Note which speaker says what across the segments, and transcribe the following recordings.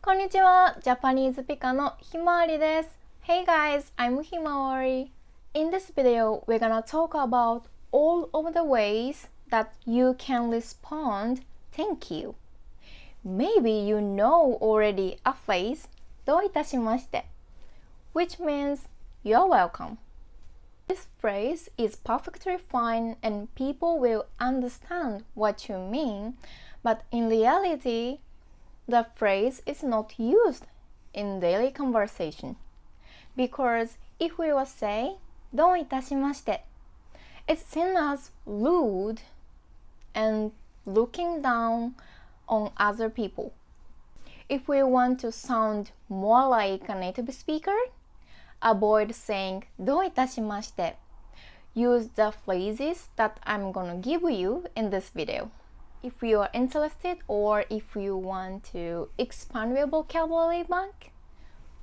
Speaker 1: こんにちは、ジャパニーズピカのひまわりです。Hey guys, I'm Himawari. In this video, we're gonna talk about all of the ways that you can respond thank you. Maybe you know already a phrase どういたしまして which means you're welcome. This phrase is perfectly fine and people will understand what you mean, but in reality, the phrase is not used in daily conversation. Because if we will say どういたしまして it's seen as rude and looking down on other people. If we want to sound more like a native speaker, avoid saying どういたしまして Use the phrases that I'm gonna give you in this video. If you are interested or if you want to expand your vocabulary bank,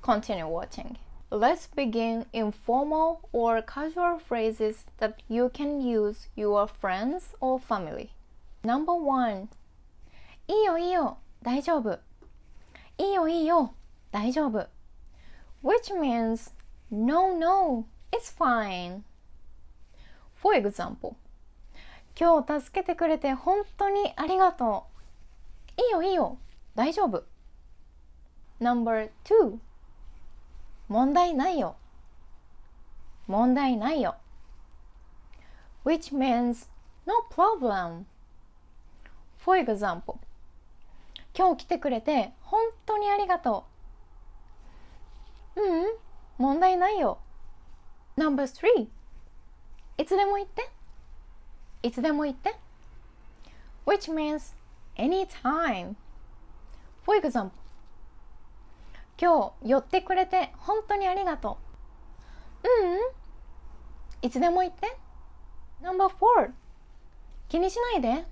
Speaker 1: continue watching. Let's begin informal or casual phrases that you can use your friends or family. Number 1. いいよいいよ、大丈夫。いいよいいよ、大丈夫。Which means, no, no, it's fine. For example, 今日助けてくれて本当にありがとう。いいよいいよ、大丈夫。Number 2. 問題ないよ。問題ないよ。Which means no problem. For example, 今日来てくれて本当にありがとう。問題ないよ。Number 3. いつでも言って。いつでも言って。Which means anytime. For example, 今日寄ってくれて本当にありがとう。いつでも言って。Number 4. 気にしないで。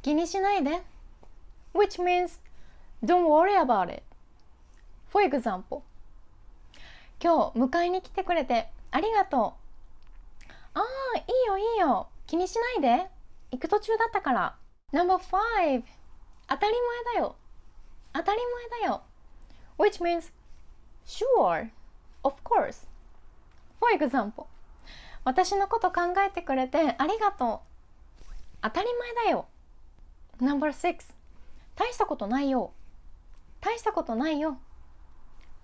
Speaker 1: 気にしないで。Which means don't worry about it. For example, 今日迎えに来てくれてありがとう。いいよいいよ。気にしないで。行く途中だったから。Number 5. 当たり前だよ。当たり前だよ。Which means sure, of course. For example, 私のこと考えてくれてありがとう。当たり前だよ。Number 6. 大したことないよ。大したことないよ。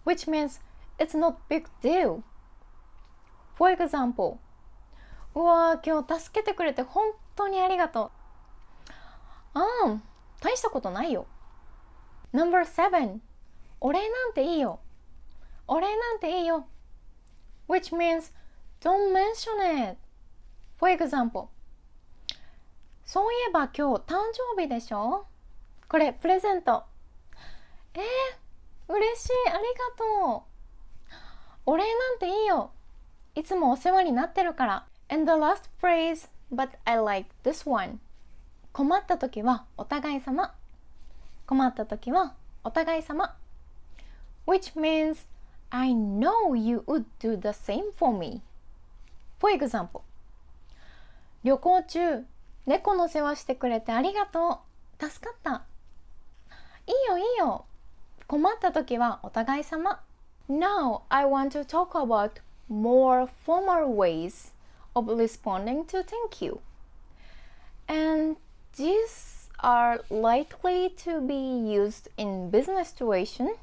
Speaker 1: Which means it's not big deal. For example, うわー、今日助けてくれて本当にありがとう。大したことないよ。Number 7. お礼なんていいよ。お礼なんていいよ。Which means don't mention it. For example, そういえば今日誕生日でしょ？これプレゼント。嬉しい、ありがとう。お礼なんていいよ。いつもお世話になってるから。And the last phrase, but I like this one. 困った時はお互い様。困った時はお互い様。Which means, I know you would do the same for me. For example, 旅行中、猫の世話してくれてありがとう。助かった。いいよいいよ。困った時はお互い様。Now, I want to talk about more formal ways of responding to thank you. And these are likely to be used in business situation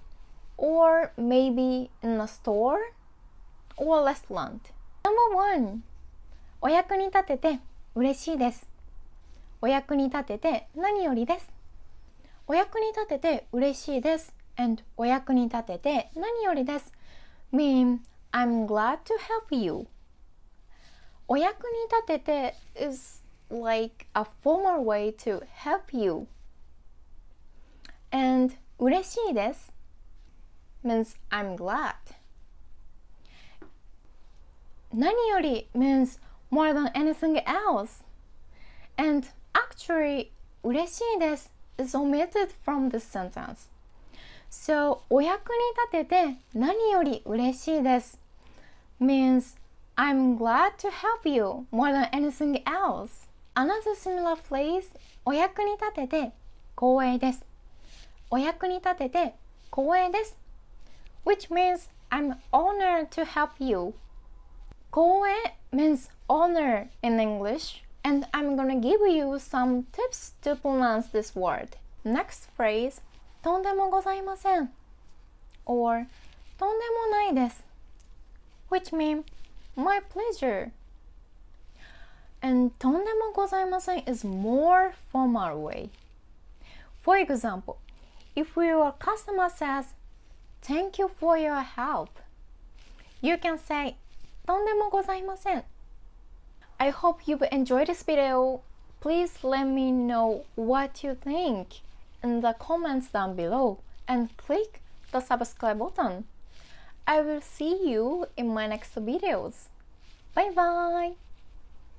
Speaker 1: or maybe in a store or restaurant. Number 1. お役に立てて嬉しいです。お役に立てて何よりです。お役に立てて嬉しいです and お役に立てて何よりです mean I'm glad to help you. お役に立てて is like a formal way to help you. And 嬉しいです means I'm glad. 何より means more than anything else. And actually 嬉しいです is omitted from this sentence. So お役に立てて何より嬉しいです means I'm glad to help you more than anything else. Another similar phrase, お役に立てて光栄です。お役に立てて光栄です。Which means I'm honored to help you. 光栄 means honor in English, and I'm gonna give you some tips to pronounce this word. Next phrase, とんでもございません or とんでもないです which mean my pleasure. And とんでもございません is more formal way. For example, if your customer says, "Thank you for your help," you can say, とんでもございません. I hope you've enjoyed this video. Please let me know what you think in the comments down below and click the subscribe button. I will see you in my next videos. Bye bye!